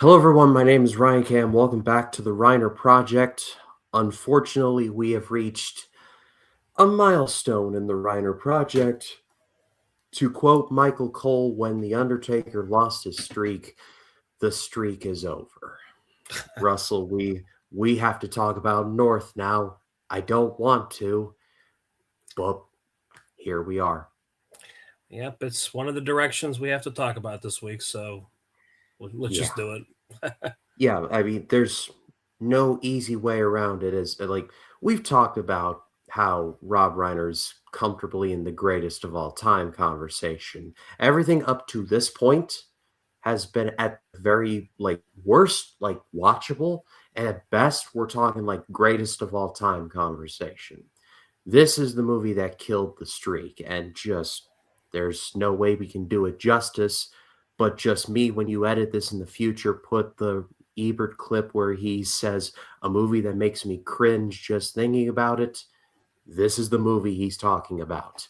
Hello, everyone. My name is Ryan Cam. Welcome back to the Reiner Project. Unfortunately, we have reached a milestone in the Reiner Project. To quote Michael Cole, when The Undertaker lost his streak, the streak is over. Russell, we have to talk about North now. I don't want to, but here we are. Yep, it's one of the directions we have to talk about this week, so let's Yeah. just do it. Yeah, I mean, there's no easy way around it. Is like we've talked about how Rob Reiner's comfortably in the greatest of all time conversation. Everything up to this point has been at the very worst watchable, and at best we're talking like greatest of all time conversation. This is the movie that killed the streak, and just there's no way we can do it justice. But just me, when you edit this in the future, put the Ebert clip where he says a movie that makes me cringe just thinking about it. This is the movie he's talking about.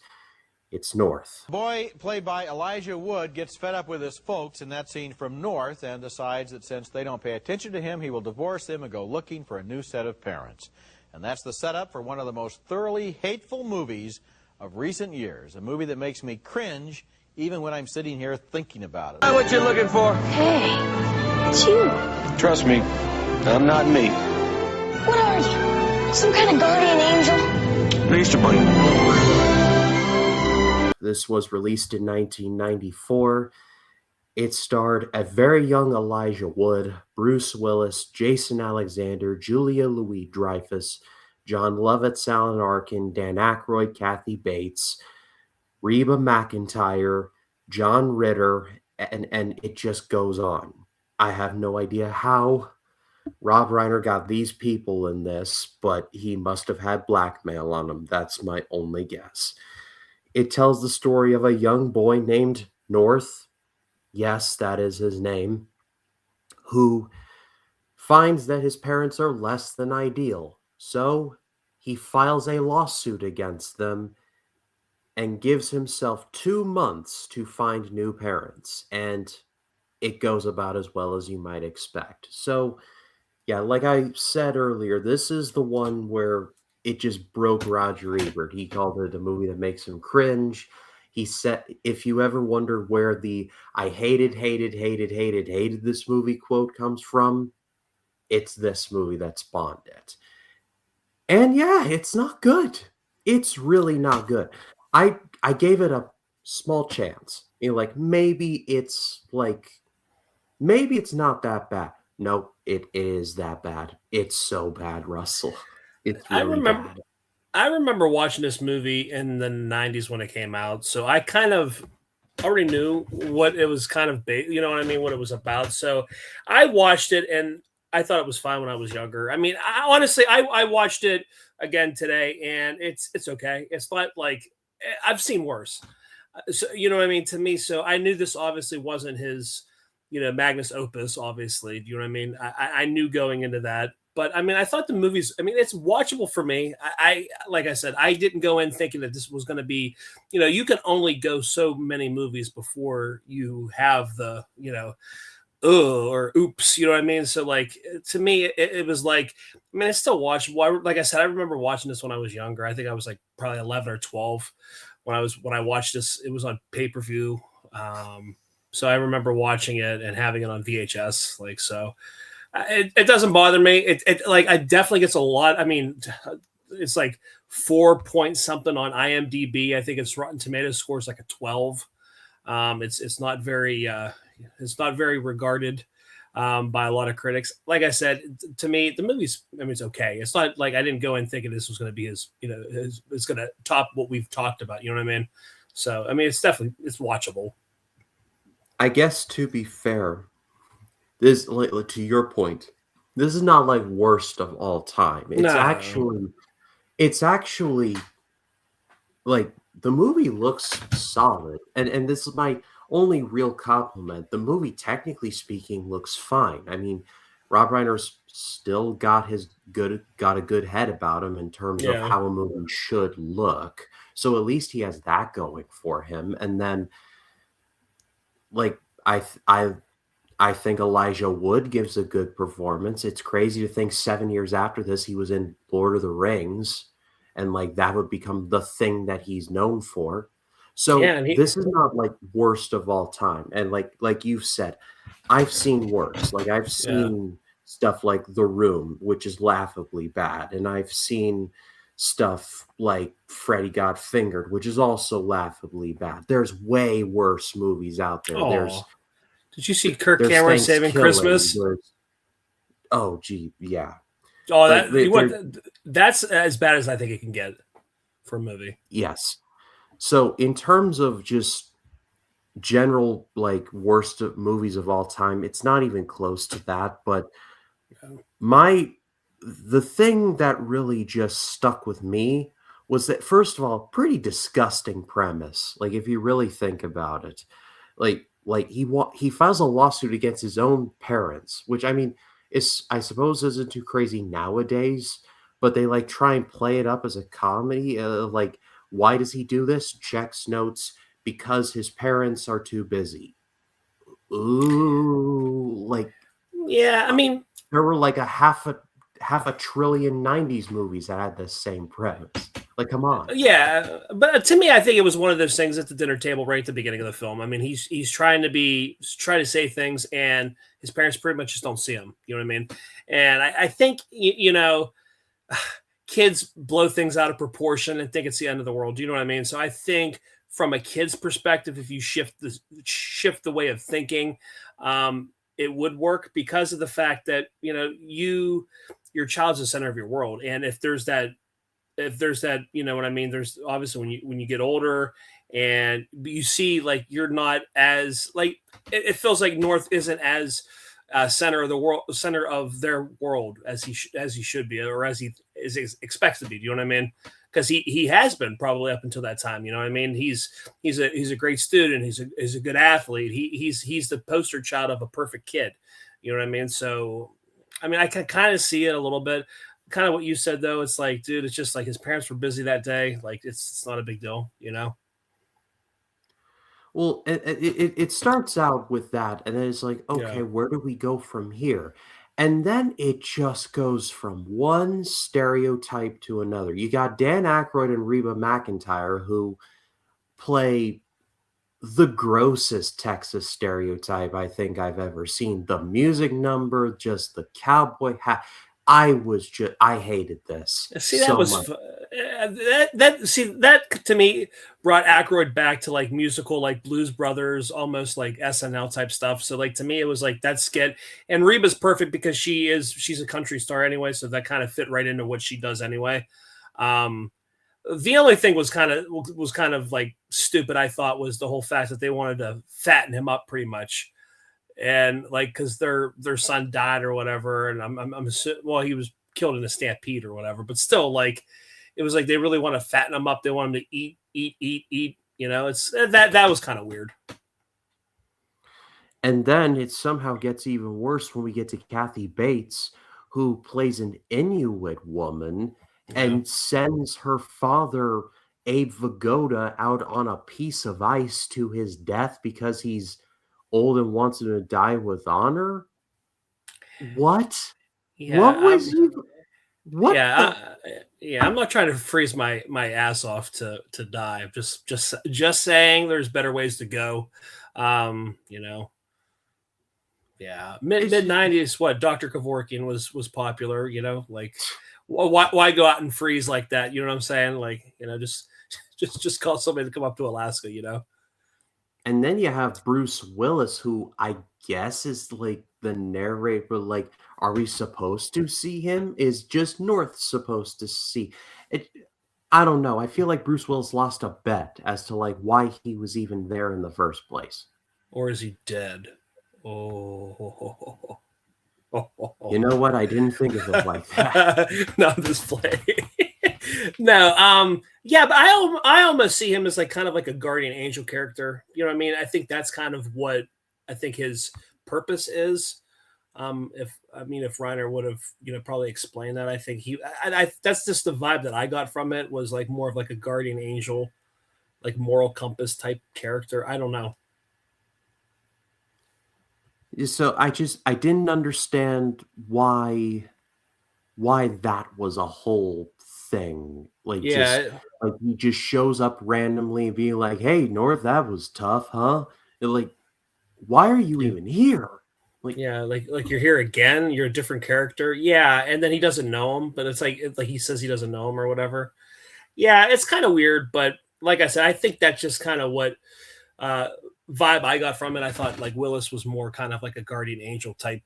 It's North. Boy, played by Elijah Wood, gets fed up with his folks in that scene from North and decides that since they don't pay attention to him, he will divorce them and go looking for a new set of parents. And that's the setup for one of the most thoroughly hateful movies of recent years. A movie that makes me cringe even when I'm sitting here thinking about it. What you looking for? Hey, it's you. Trust me, I'm not me. What are you? Some kind of guardian angel? An Easter bunny. This was released in 1994. It starred a very young Elijah Wood, Bruce Willis, Jason Alexander, Julia Louis-Dreyfus, John Lovitz, Alan Arkin, Dan Aykroyd, Kathy Bates, Reba McEntire, John Ritter, and it just goes on. I have no idea how Rob Reiner got these people in this, but he must have had blackmail on him. That's my only guess. It tells the story of a young boy named North. Yes, that is his name, who finds that his parents are less than ideal. So he files a lawsuit against them and gives himself 2 months to find new parents. And it goes about as well as you might expect. So, yeah, like I said earlier, this is the one where it just broke Roger Ebert. He called it a movie that makes him cringe. He said, if you ever wonder where the I hated this movie quote comes from, it's this movie that spawned it. And yeah, it's not good. It's really not good. I gave it a small chance. Maybe it's not that bad. No, it is that bad. It's so bad, Russell. It's I really remember bad. I remember watching this movie in the 90s when it came out, so I kind of already knew what it was kind of you know what I mean, what it was about. So I watched it and I thought it was fine when I was younger. I mean, honestly, I watched it again today and it's okay. It's not like I've seen worse. So you know what I mean to me. So I knew this obviously wasn't his, magnus opus. Obviously, do you know what I mean? I knew going into that, but I mean, I thought the movies. I mean, it's watchable for me. I like I said, I didn't go in thinking that this was going to be. You can only go so many movies before you have the or oops, you know what I mean? So like to me, it was like, I mean, it's still watchable. Like I said, I remember watching this when I was younger. I think I was like probably 11 or 12 when I watched this. It was on pay-per-view. So I remember watching it and having it on VHS. Like, so it doesn't bother me. It like, I definitely gets a lot. I mean, it's like 4 point something on IMDb. I think its Rotten Tomatoes score is like a 12. It's not very regarded by a lot of critics. Like I said, to me, the movie's, I mean, it's okay. It's not like I didn't go in thinking this was going to be it's going to top what we've talked about. You know what I mean? So, I mean, it's watchable. I guess to be fair, this to your point, this is not like worst of all time. No. It's actually like the movie looks solid, and this is my only real compliment. The movie, technically speaking, looks fine. I mean, Rob Reiner's still got a good head about him in terms of Yeah. how a movie should look. So at least he has that going for him. And then, like I I think Elijah Wood gives a good performance. It's crazy to think 7 years after this, he was in Lord of the Rings, and like that would become the thing that he's known for. Yeah, So and he this is not like worst of all time. And like you've said, I've seen worse. Like I've yeah. seen stuff like The Room, which is laughably bad, and I've seen stuff like Freddy Got Fingered, which is also laughably bad. There's way worse movies out there. Oh, did you see Kirk There's Cameron Saving Thanksgiving. Christmas? Oh, gee, yeah. Oh, Like that you there, want that's as bad as I think it can get for a movie. yes. So in terms of just general like worst of movies of all time, it's not even close to that. But Yeah. my the thing that really just stuck with me was that first of all, pretty disgusting premise. Like if you really think about it, like he files a lawsuit against his own parents, which I mean is I suppose isn't too crazy nowadays, but they like try and play it up as a comedy. Like why does he do this? Checks notes because his parents are too busy. Ooh, like Yeah, I mean, there were like a trillion 90s movies that had the same premise. Like, come on. yeah, but to me, I think it was one of those things at the dinner table right at the beginning of the film. I mean, he's trying to say things, and his parents pretty much just don't see him. You know what I mean? And I think you know, kids blow things out of proportion and think it's the end of the world. Do you know what I mean? So I think from a kid's perspective, if you shift the way of thinking, it would work because of the fact that you know your child's the center of your world, and if there's that you know what I mean, there's obviously when you get older and you see like you're not as like it feels like North isn't as center of the world, center of their world as as he should be, or as he is expects to be. Do you know what I mean? Because he has been probably up until that time. You know what I mean? He's a great student. He's a good athlete. He's the poster child of a perfect kid. You know what I mean? So I mean I can kind of see it a little bit. Kind of what you said though. It's like, dude, it's just like his parents were busy that day. Like it's not a big deal. You know? Well, it starts out with that, and then it's like, Yeah. okay, where do we go from here? And then it just goes from one stereotype to another. You got Dan Aykroyd and Reba McEntire who play the grossest Texas stereotype I think I've ever seen. The music number, just the cowboy hat. I hated this See, that so was much. that to me brought Aykroyd back to like musical, like Blues Brothers, almost like SNL type stuff. So like to me, it was like that skit. And Reba's perfect because she's a country star anyway, so that kind of fit right into what she does anyway. Um, the only thing was kind of like stupid. I thought was the whole fact that they wanted to fatten him up pretty much and like because their son died or whatever, and well he was killed in a stampede or whatever, but still like it was like they really want to fatten him up. They want him to eat. You know, it's that was kind of weird. And then it somehow gets even worse when we get to Kathy Bates, who plays an Inuit woman Yeah, and sends her father, Abe Vigoda, out on a piece of ice to his death because he's old and wants him to die with honor. What? What yeah, was you? What the? yeah. I'm not trying to freeze my ass off to die. I'm just saying there's better ways to go. You know, yeah, It's mid '90s. What Dr. Kevorkian was popular. You know, like why go out and freeze like that? You know what I'm saying? Like you know, just call somebody to come up to Alaska. You know. And then you have Bruce Willis, who I guess is like the narrator. But like, are we supposed to see him? Is just North supposed to see it? I don't know. I feel like Bruce Willis lost a bet as to like why he was even there in the first place. Or is he dead? Oh, You know what? I didn't think of it like that. no, I'm just playing. No, yeah, but I almost see him as like kind of like a guardian angel character. You know what I mean? I think that's kind of what I think his purpose is. If Reiner would have probably explained that, I think I that's just the vibe that I got from it was like more of like a guardian angel, like moral compass type character. I don't know. So I didn't understand why that was a whole thing. Yeah, Like he just shows up randomly and being like, "Hey, North, that was tough, huh?" And like, why are you yeah, even here? Like, yeah. Like you're here again. You're a different character. Yeah, and then he doesn't know him, but it's like he says he doesn't know him or whatever. Yeah, it's kind of weird, but like I said, I think that's just kind of what uh vibe I got from it. I thought like Willis was more kind of like a guardian angel type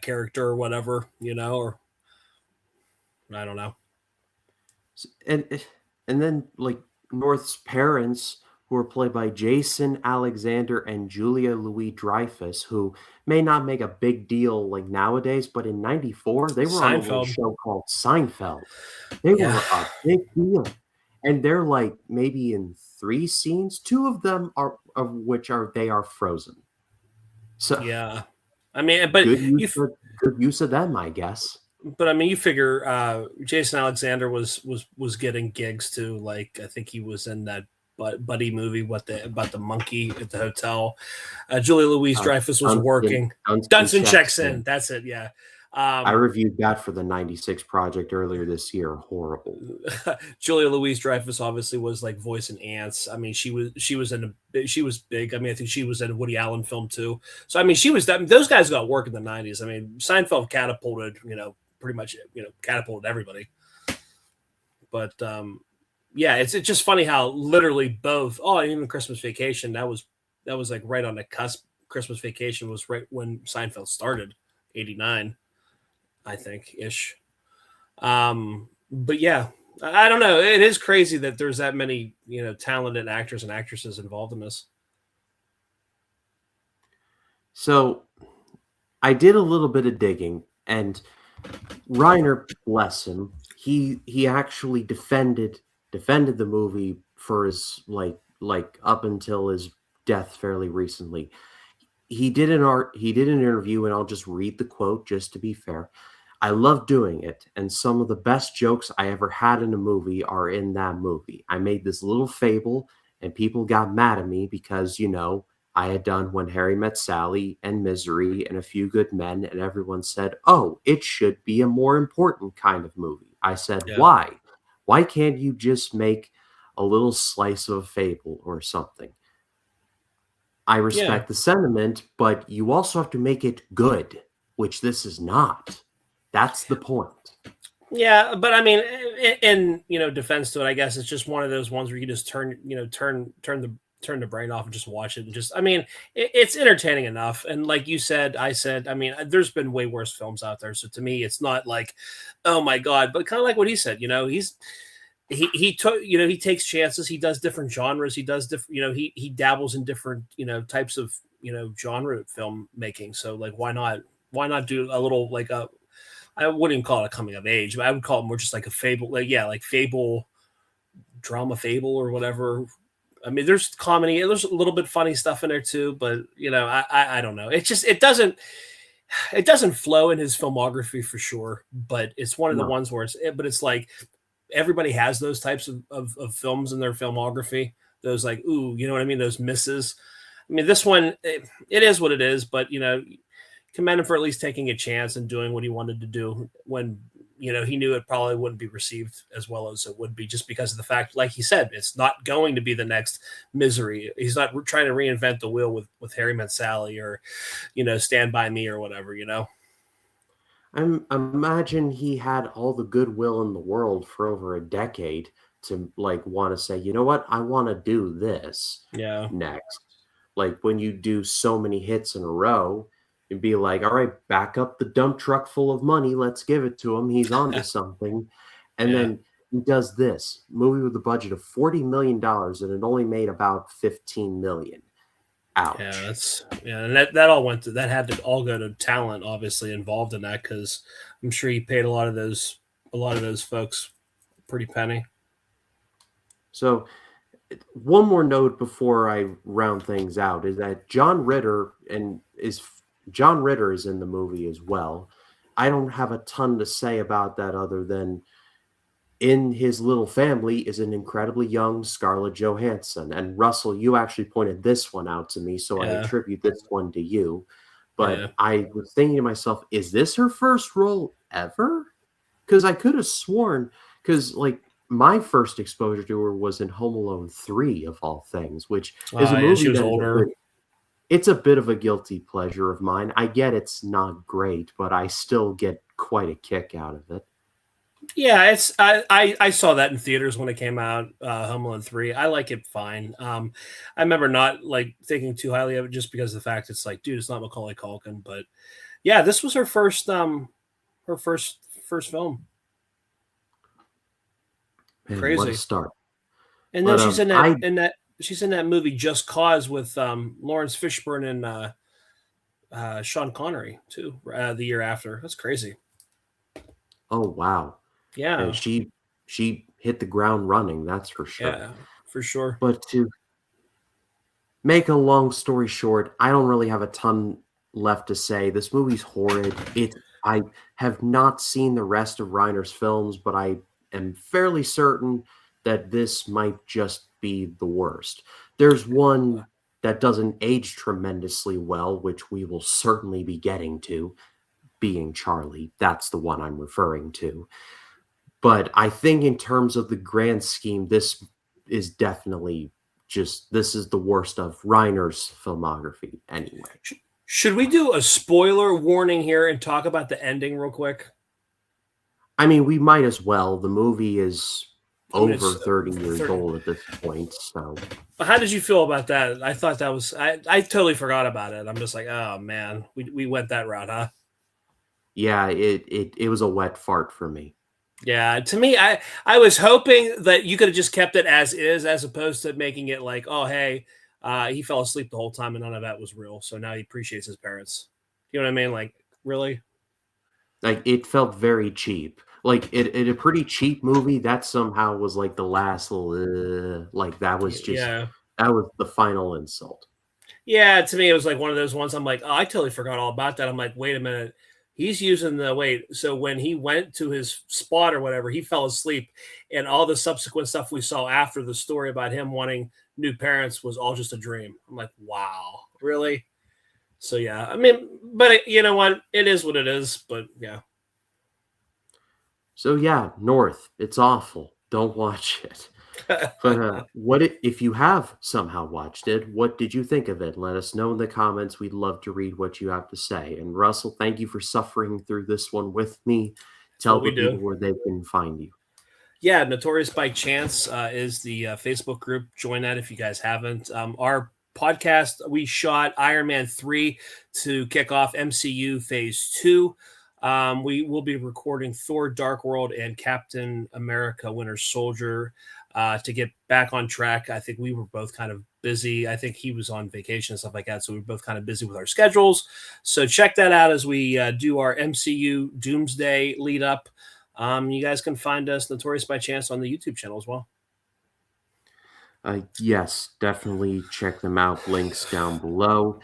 character or whatever, or I don't know. and and then like North's parents, who are played by Jason Alexander and Julia Louis Dreyfus, who may not make a big deal like nowadays, but in '94 they were on a little Seinfeld. show called Seinfeld. They Yeah. were a big deal, and they're like maybe in 3 scenes. Two of them are of which are they are frozen. So Yeah. I mean, but good use you of good use of them, I guess. but I mean, you figure Jason Alexander was getting gigs too. Like I think he was in that buddy movie, what the about the monkey at the hotel. Julia Louise Uh, Dreyfus was Dunstan, working. Dunstan Dunson checks checks in. in. That's it. Yeah. I Um, reviewed that for the '96 project earlier this year. Horrible. Julia Louise Dreyfus obviously was like voicing ants. I mean, she was big. I mean, I think she was in a Woody Allen film too. So I mean, she was that. Those guys got work in the '90s. I mean, Seinfeld catapulted, pretty much, catapulted everybody. But yeah, it's just funny how literally both. Oh, even Christmas Vacation. That was like right on the cusp. Christmas Vacation was right when Seinfeld started, '89, I think ish. But yeah, I don't know. It is crazy that there's that many, talented actors and actresses involved in this. So I did a little bit of digging, and Reiner, bless him, he actually defended the movie for his like up until his death fairly recently. He did an interview, and I'll just read the quote just to be fair. I love doing it, and some of the best jokes I ever had in a movie are in that movie. I made this little fable, and people got mad at me because, I had done When Harry Met Sally and Misery and A Few Good Men, and everyone said, "Oh, it should be a more important kind of movie." I said, Yeah, "Why? Why can't you just make a little slice of a fable or something?" I yeah, respect the sentiment, but you also have to make it good, which this is not. That's the point. yeah. But I mean, in defense to it, I guess it's just one of those ones where you just turn the brain off and just watch it and just. I mean, it's entertaining enough. And like you said, I said, I mean, there's been way worse films out there. So to me, it's not like, oh my god, but kind of like what he said. He took he takes chances, he does different genres, he does different, he dabbles in different types of genre filmmaking. So like why not do a little like a, I wouldn't even call it a coming of age, but I would call it more just like a fable, like yeah, like fable, drama fable or whatever. I mean, there's comedy, there's a little bit funny stuff in there too, but I don't know, it doesn't flow in his filmography for sure, but it's one of the No. ones where it's like everybody has those types of films in their filmography. Those like, ooh, you know what I mean? Those misses. I mean, this one, it is what it is, but commend him for at least taking a chance and doing what he wanted to do when he knew it probably wouldn't be received as well as it would be, just because of the fact, like he said, it's not going to be the next Misery. He's not trying to reinvent the wheel with Harry Met Sally or Stand by Me or whatever. Imagine he had all the goodwill in the world for over a decade to like want to say, you know what, I want to do this Yeah, next. Like when you do so many hits in a row, and be like, all right, back up the dump truck full of money. Let's give it to him. He's on to something. And yeah. then he does this movie with a budget of $40 million and it only made about 15 million. Yeah, Ouch. and that all went to that had to all go to talent obviously involved in that, because I'm sure he paid a lot of those folks a pretty penny. So one more note before I round things out is that John Ritter is in the movie as well. I don't have a ton to say about that other than in his little family is an incredibly young Scarlett Johansson. And Russell, you actually pointed this one out to me, so I Yeah. attribute this one to you. But Yeah. I was thinking to myself, is this her first role ever? Because I could have sworn, because like my first exposure to her was in Home Alone 3, of all things, which is a Yeah, she movie was that is older. it's a bit of a guilty pleasure of mine. I get it's not great, but I still get quite a kick out of it. Yeah, it's I saw that in theaters when it came out, Home Alone 3. I like it fine. I remember not like thinking too highly of it just because of the fact it's like, dude, it's not Macaulay Culkin, but yeah, this was her first film. Man, what a Crazy. start. And then But she's I she's in that movie Just Cause with Lawrence Fishburne and Sean Connery too, the year after. That's crazy. oh wow. And Yeah, she hit the ground running, that's for sure. yeah, for sure. But to make a long story short, I don't really have a ton left to say. This movie's horrid. I have not seen the rest of Reiner's films, but I am fairly certain that this might just be the worst. There's one that doesn't age tremendously well, which we will certainly be getting to, being Charlie. That's the one I'm referring to. But I think in terms of the grand scheme, this is definitely this is the worst of Reiner's filmography anyway. Should we do a spoiler warning here and talk about the ending real quick? I mean, we might as well. The movie is I mean, over it's 30 years 30. old at this point, so But how did you feel about that? I thought that was I totally forgot about it. I'm just like, oh man, we went that route, huh? yeah, it was a wet fart for me. Yeah, to me, I was hoping that you could have just kept it as is, as opposed to making it like, oh hey, he fell asleep the whole time and none of that was real. So now he appreciates his parents. You know what I mean? Like, really? Like it felt very cheap. Like it a pretty cheap movie that somehow was like the last little like that was just Yeah. that was the final insult. Yeah, to me, it was like one of those ones. I'm like, oh, I totally forgot all about that. I'm like, wait a minute. He's using the wait. So when he went to his spot or whatever, he fell asleep, and all the subsequent stuff we saw after the story about him wanting new parents was all just a dream. I'm like, wow, really? So yeah, I mean, but you know what? It is what it is. But yeah, So yeah, North, it's awful. Don't watch it. But if you have somehow watched it, what did you think of it? Let us know in the comments. We'd love to read what you have to say. And Russell, thank you for suffering through this one with me. that's what Tell we the people do. where they can find you. Yeah, Notorious by Chance is the Facebook group. Join that if you guys haven't. Our podcast, we shot Iron Man 3 to kick off MCU Phase 2. We will be recording Thor Dark World and Captain America Winter Soldier to get back on track. I think we were both kind of busy. I think he was on vacation and stuff like that. So we were both kind of busy with our schedules. So check that out as we do our MCU Doomsday lead up. You guys can find us Notorious by Chance on the YouTube channel as well. Yes, definitely check them out. Links down below.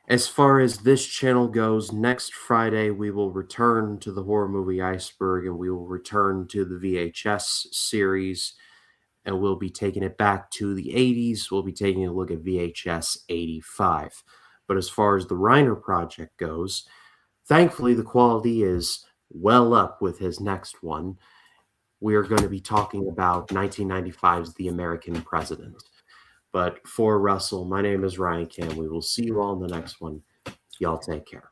As far as this channel goes, next Friday we will return to the horror movie Iceberg and we will return to the VHS series and we'll be taking it back to the 80s. We'll be taking a look at VHS 85. But as far as the Reiner project goes, thankfully the quality is well up with his next one. We are going to be talking about 1995's The American President. But for Russell, my name is Ryan Cam. We will see you all in the next one. Y'all take care.